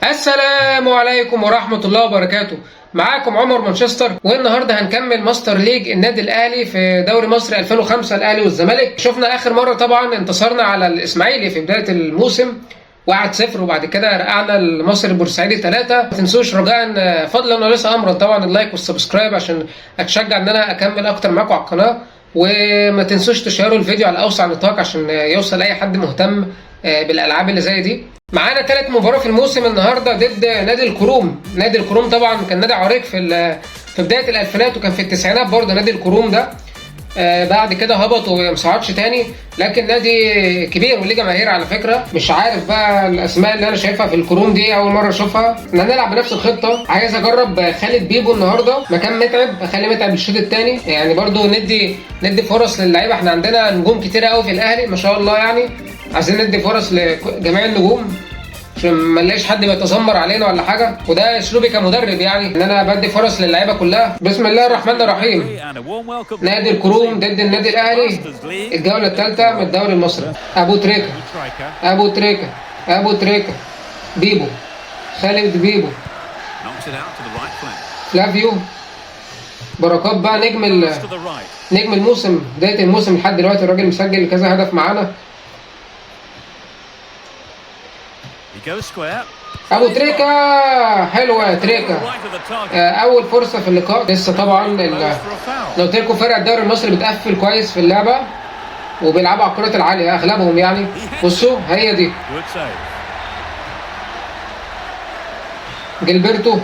السلام عليكم ورحمة الله وبركاته. معاكم عمر مانشستر، والنهارده هنكمل ماستر ليج النادي الاهلي في دوري مصر 2005. الاهلي والزمالك شفنا اخر مرة طبعا انتصرنا على الاسماعيلي في بداية الموسم 1-0، وبعد كده رقعنا المصري البورسعيدي 3. ما تنسوش رجاء فضلا وليس امرا طبعا اللايك والسبسكرايب عشان اتشجع ان انا اكمل اكتر معاكم على القناة، وما تنسوش تشيروا الفيديو على اوسع نطاق عشان يوصل اي حد مهتم بالالعاب اللي زي دي. معانا ثالث مباراه في الموسم النهارده ضد نادي الكروم. نادي الكروم طبعا كان نادي عريق في بدايه الالفينات، وكان في التسعينات برضه نادي الكروم ده. بعد كده هبط وما صعدش تاني، لكن نادي كبير وليه جماهير على فكره. مش عارف بقى الاسماء اللي انا شايفها في الكروم دي اول مره اشوفها. احنا هنلعب بنفس الخطه. عايز اجرب خالد بيبو النهارده مكان متعب، اخلي متعب الشوط الثاني، يعني برضه ندي فرص للعيبه. احنا عندنا نجوم كتيره قوي في الاهلي ما شاء الله، يعني عايزين ندي فرص لجميع النجوم عشان ما نلاقيش حد بيتذمر علينا ولا حاجه. وده اسلوبي كمدرب، يعني ان انا بدي فرص للعيبه كلها. بسم الله الرحمن الرحيم. نادي الكروم ضد النادي الاهلي، الجوله الثالثه من الدوري المصري. ابو تريكه بيبو، خالد بيبو، فلافيو بركات بقى نجم الموسم، بدايه الموسم لحد دلوقتي الراجل مسجل كذا هدف معانا. ابو تريكه، حلوه تريكه. اول فرصه في اللقاء لسه طبعا. لو قلت لكم فرق الدوري المصري بتقفل كويس في اللعبه وبيلعبوا على الكرات العاليه اغلبهم، يعني بصوا هي دي جilberto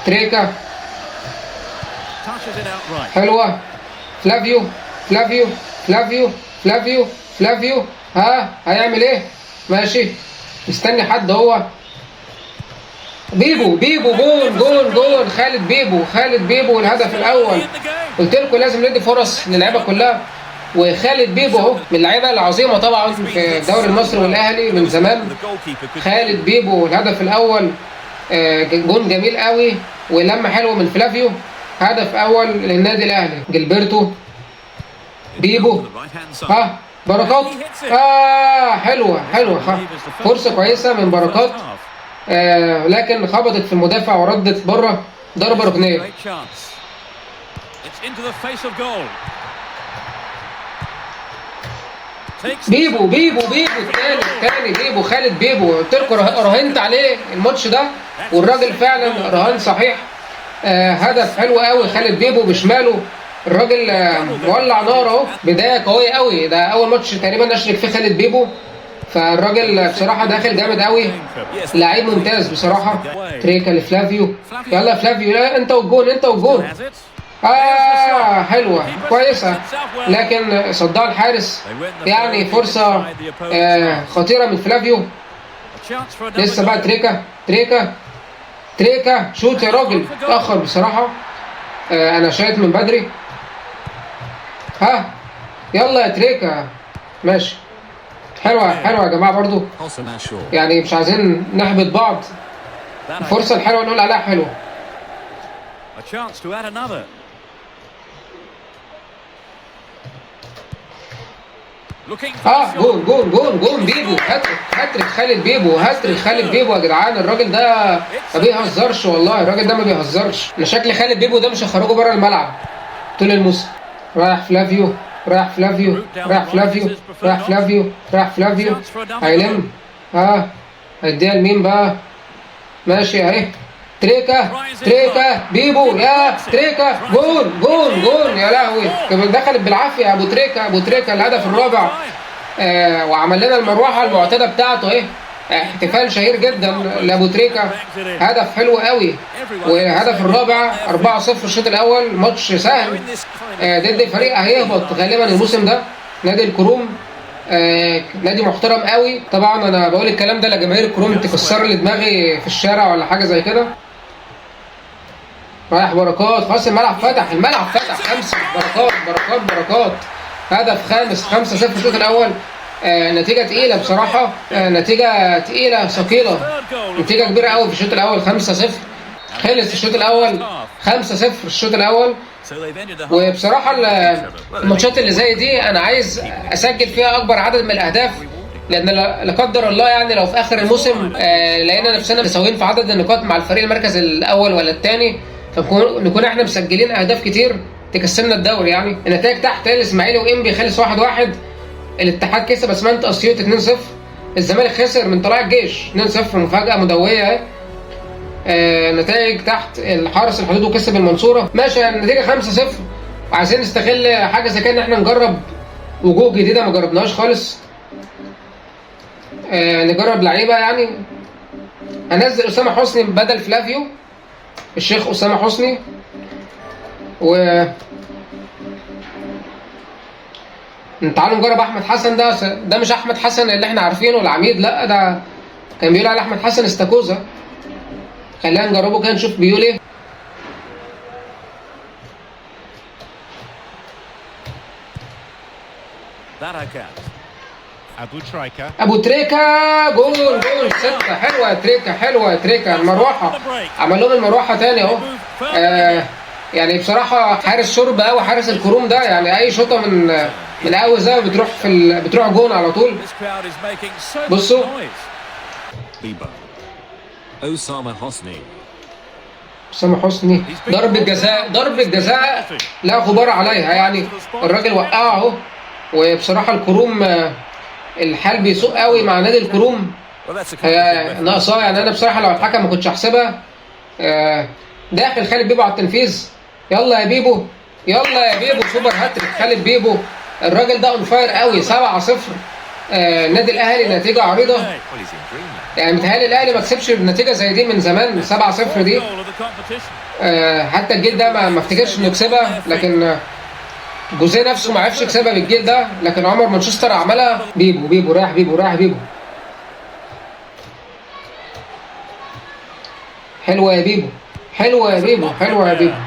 تريكه، حلوه فلافيو هيعمل ايه؟ ماشي مستني حد. هو بيبو جون خالد بيبو الهدف الاول. قلت لكم لازم ندي فرص للعيبه كلها، وخالد بيبو اهو من اللعيبه العظيمه طبعا في الدوري المصري والاهلي من زمان. خالد بيبو الهدف الاول، جون جميل قوي ولمه حلوه من فلافيو. هدف اول للنادي الاهلي. جilberto بيبو بركات، حلوه فرصه كويسه من بركات، لكن خبطت في المدافع وردت بره، ضربه ركنيه. بيبو الثاني بيبو، خالد بيبو. قلت لكم راهنت عليه الماتش ده والراجل فعلا رهان صحيح. هدف حلو قوي خالد بيبو بشماله. الراجل مولع نار اهو، بدايه قويه قوي. ده اول ماتش تقريبا اشرك فيه خالد بيبو، فالراجل بصراحه داخل جامد قوي، لعيب ممتاز بصراحه. تريكه لفلافيو، يلا فلافيو، لا انت والجون. حلوه كويسه، لكن صدها الحارس. يعني فرصه خطيره من فلافيو. لسه بقى تريكه شوت يا راجل، اتاخر بصراحه. انا شايط من بدري. يلا يا تريكه، ماشي. حلوه يا جماعه برضو، يعني مش عايزين نحبط بعض. الفرصه الحلوه نقول عليها حلوه. جون بيبو، هاتريك خالد بيبو يا جدعان. الراجل ده ما بيهزرش والله، الراجل ده ما بيهزرش. انا شكل خالد بيبو ده مش هخرجه بره الملعب طول الموسم. رايح فلافيو هيلم. هيديها لمين بقى؟ ماشي اهي. تريكه بيبو، يا تريكه جون يا لهوي، دخلت بالعافيه. ابو تريكه الهدف الرابع. وعمل لنا المروحه المعتاده بتاعته اهي، احتفال شهير جدا لابو تريكه. هدف حلو قوي، وهدف الرابع 4-0 الشوط الاول. ماتش سهل ضد فريق هيهبط غالبا الموسم ده، نادي الكروم. نادي محترم قوي طبعا. انا بقول الكلام ده لجماهير الكروم تكسر لي دماغي في الشارع ولا حاجه زي كده. رايح بركات، خلاص الملعب فتح. 5 بركات. هدف خامس، 5-0 الشوط الاول. نتيجه تقيله بصراحه، نتيجه تقيله ثقيله، نتيجه كبيره قوي في الشوط الاول. 5-0 خلص الشوط الاول، 5-0 الشوط الاول. وبصراحه الماتشات اللي زي دي انا عايز اسجل فيها اكبر عدد من الاهداف لان لا قدر الله يعني لو في اخر الموسم لقينا نفسنا مساويين في عدد النقاط مع الفريق المركز الاول ولا الثاني، فنكون احنا مسجلين اهداف كتير تكسبنا الدوري. يعني النتائج تحت: الاسماعيلي وانبي خلص 1-1، الاتحاد كسب اسمنت اسيوط 2-0، الزمالك خسر من طلائع الجيش 2-0 مفاجاه مدويه اهي. نتائج تحت: الحرس الحدود وكسب المنصوره. ماشي النتيجه 5-0. عايزين نستغل حاجه زي كده ان احنا نجرب وجوه جديده ما جربناهاش خالص، نجرب لعيبه. يعني هنزل اسامه حسني بدل فلافيو، الشيخ اسامه حسني. و تعالوا نجرب احمد حسن. ده مش احمد حسن اللي احنا عارفينه العميد، لا ده كان بيقول على احمد حسن استاكوزا. خلينا نجربه كده نشوف بيقول ايه. ابو تريكا جول 6. حلوه يا تريكا، حلوه يا تريكا. المروحه عمل لهم المروحه تاني اهو. يعني بصراحه حارس شرب قوي حارس الكروم ده، يعني اي شوطه من اول زاويه بتروح جون على طول. بصوا اسامه حسني ضربه جزاء لا غبار عليها، يعني الراجل وقعه اهو. وبصراحه الكروم الحال بيسوء قوي مع نادي الكروم، ناقصاه. يعني انا بصراحه لو الحكم ما كنتش هحسبها. داخل خالد بيبو على التنفيذ. يلا يا بيبو، يلا يا بيبو، سوبر هاتريك خالد بيبو. الراجل ده اون فاير قوي. 7-0 النادي الاهلي، نتيجه عريضه. يعني متهيألي الاهلي ما كسبش بنتيجه زي دي من زمان. 7-0 دي حتى الجيل ده ما افتكرش انه يكسبها، لكن جوزيه نفسه ما عرفش يكسبها بالجيل ده، لكن عمر مانشستر عملها. بيبو رايح بيبو. حلوه يا بيبو.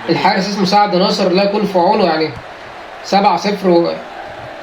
الحارس اسمه سعد ناصر، الله يكون في عونه. يعني 7-0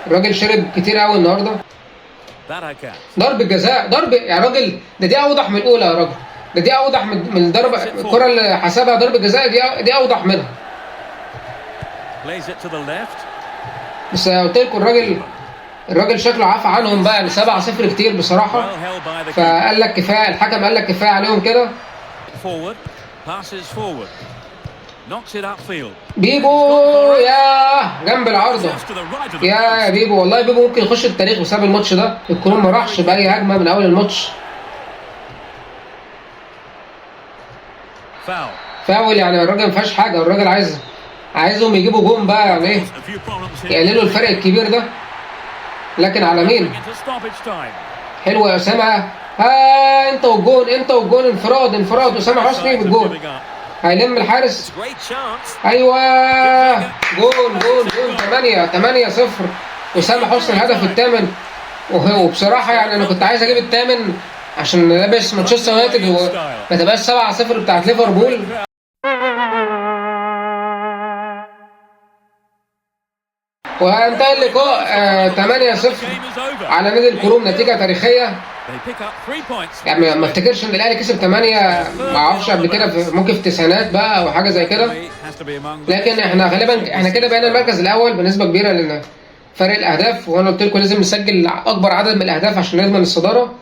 الراجل شرب كتير قوي النهارده. ضربة جزاء يعني راجل دي اوضح من الاولى يا راجل. دي اوضح من الضربه. الكره اللي حسبها ضربة جزاء دي اوضح منها. بس قلت لكم الراجل شكله عفى عنهم بقى. يعني 7-0 كتير بصراحه، فقال لك كفايه. الحكم قال لك كفايه عليهم كده. بيبو يا جنب العارضه يا بيبو. والله بيبو ممكن يخش التاريخ بسبب الماتش ده. الكروم ما راحش باي هجمه من اول الماتش. فاول. يعني الراجل ما فيهاش حاجه. الراجل عايزهم يجيبوا جون بقى. يعني ايه يقللوا الفرق الكبير ده، لكن على مين؟ حلوه يا اسامه. انت والجون انفراد اسامه حسني بالجون. هيلم الحارس. ايوه جون 8-0 اسامه حسني الهدف الثامن. وبصراحه يعني انا كنت عايز اجيب الثامن عشان لابس مانشستر يونايتد وما تبقاش 7-0 بتاعت ليفربول. وهينتهي اللقاء 8-0 على نادي الكروم، نتيجه تاريخيه. يعني ما افتكرش ان الاهلي كسب 8. ما اعرفش قبل كده، ممكن في التسعينات بقى او حاجه زي كده. لكن احنا غالبا كده بقينا المركز الاول بنسبه كبيره لان فرق الاهداف. وانا قلت لكم لازم نسجل اكبر عدد من الاهداف عشان نضمن الصداره.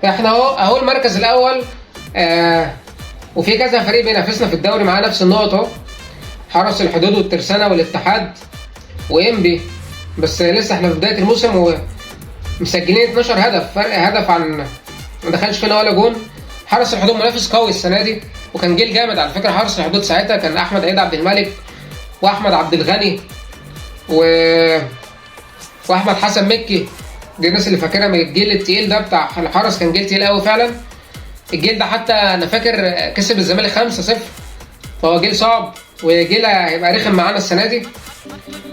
احنا اهو المركز الاول. وفي كذا فريق بينافسنا في الدوري معاه نفس النقط اهو. حرس الحدود والترسانه والاتحاد وانبي. بس لسه احنا في بدايه الموسم ومسجلين 12 هدف، فرق هدف عن ما دخلش فينا ولا جون. حرس الحدود منافس قوي السنه دي، وكان جيل جامد على فكره. حرس الحدود ساعتها كان احمد عيد عبد الملك واحمد عبد الغني واحمد حسن مكي. دي الناس اللي فاكرها من الجيل التقيل ده بتاع الحرس. كان جيل تقيل قوي فعلا الجيل ده. حتى انا فاكر كسب الزمالك 5-0، فهو جيل صعب وجيل هيبقى رخم معانا السنه دي.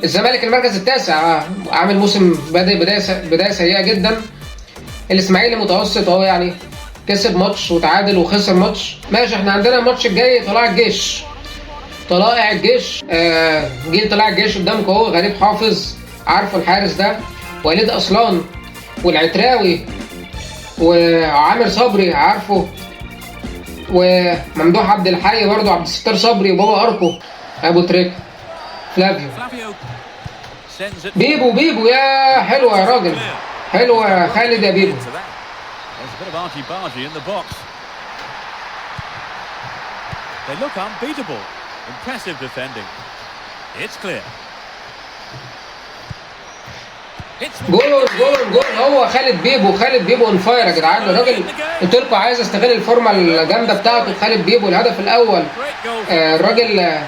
الزمالك المركز التاسع، عامل موسم بدايه سيئه جدا. الاسماعيلي متوسط اهو، يعني كسب ماتش وتعادل وخسر ماتش. ماشي احنا عندنا الماتش الجاي طلائع الجيش. جيل طلائع الجيش قدامكم اهو. غريب حافظ عارفه الحارس ده، وليد اصلان والعتراوي وعامر صبري عارفه، وممدوح عبد الحي برضه، عبد الستار صبري وبابا اركو، ابو تريكه، فلافيو. بيبو بيبو يا حلوه يا راجل، حلوه يا خالد يا بيبو. جول جول جول، هو خالد بيبو، خالد بيبو اون فاير يا جدعان الراجل. قلت لكم عايز استغل الفورمه الجامده بتاعته. خالد بيبو الهدف الاول. الراجل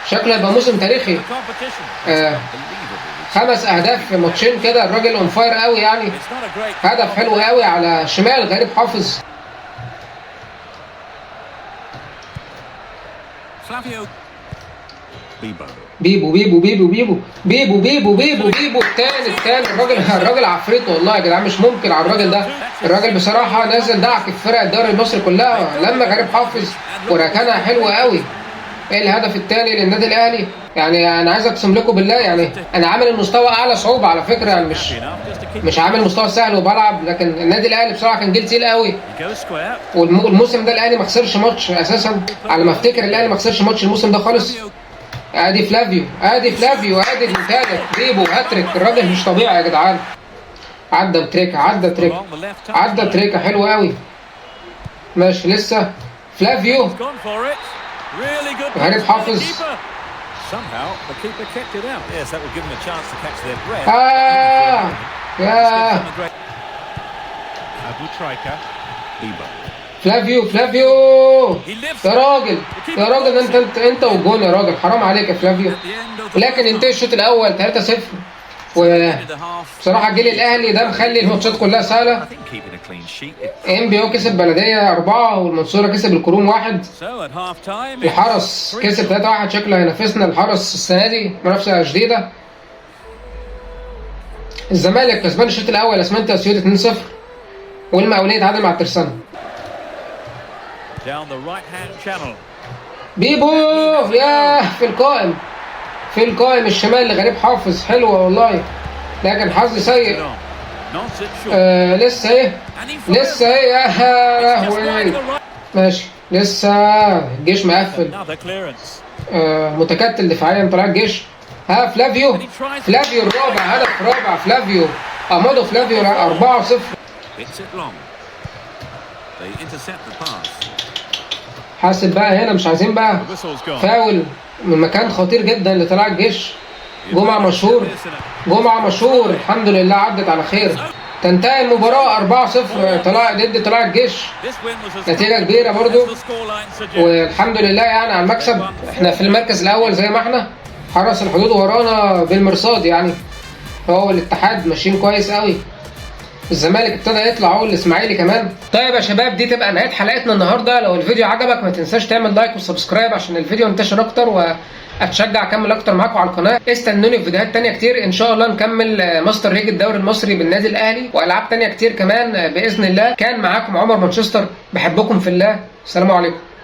شكله يبقى موسم تاريخي. 5 اهداف في ماتشين كده، الراجل اون فاير قوي يعني. هدف حلو قوي على شمال غريب حافظ. بيبو بيبو بيبو بيبو بيبو بيبو بيبو بيبو التاني الراجل عفريت والله يا جدعان، مش ممكن على الراجل ده. الراجل بصراحه نازل دعك في فرق الدوري المصري كلها. لما غريب حافظ وركنها حلوه قوي. ايه الهدف الثاني للنادي الاهلي؟ يعني انا عايز اقسم لكم بالله، يعني انا عامل المستوى اعلى صعوبه على فكره، يعني مش عامل مستوى سهل وبلعب، لكن النادي الاهلي بصراحه كان جيل تقيل قوي. والموسم ده الاهلي ما خسرش ماتش اساسا، على ما افتكر الاهلي ما خسرش ماتش الموسم ده خالص. ادي فلافيو ادي الثالث بيبو هاتريك. الراجل مش طبيعي يا جدعان. عدى تريكه حلوه قوي. ماشي لسه فلافيو. غريب حافظ. يا فلافيو يا راجل انت والجون يا راجل، حرام عليك يا فلافيو. لكن انتهى الشوط الاول 3-0. وبصراحه الجيل الاهلي ده مخلي الماتشات كلها سهله. انبي كسب بلديه 4 والمنصوره كسب الكروم 1. الحرس كسب 3-1. شكله هينافسنا الحرس السنه دي منافسه شديده. الزمالك كسبان الشوط الاول اسمنت اسيوط 2-0. والمقاولين اتعادل مع الترسانة. بيبو يا في القائم الشمال لغريب حافظ. حلوه والله لكن حظ سيء. لسه ايه يا لهوي. ماشي لسه الجيش مقفل. متكتل دفاعيا طلع الجيش. فلافيو الرابع، هدف رابع فلافيو. امادو فلافيو 4-0. حاسب بقى هنا، مش عايزين بقى فاول من مكان خطير جدا لطلع الجيش. جمعة مشهور الحمد لله عدت على خير. تنتهي المباراة 4-0 ضد طلائع الجيش. نتيجة كبيرة برضو والحمد لله يعني على المكسب. احنا في المركز الأول زي ما احنا. حرس الحدود ورانا بالمرصاد يعني. هو الاتحاد ماشيين كويس قوي. الزمالك ابتدى يطلع اهو، الاسماعيلي كمان. طيب يا شباب دي تبقى نهايه حلقتنا النهارده. لو الفيديو عجبك ما تنساش تعمل لايك وسبسكرايب عشان الفيديو ينتشر اكتر واتشجع اكمل اكتر معاكم على القناه. استنوني في فيديوهات تانية كتير ان شاء الله. نكمل ماستر ليج الدوري المصري بالنادي الاهلي والعاب تانية كتير كمان باذن الله. كان معاكم عمر مانشستر، بحبكم في الله. السلام عليكم.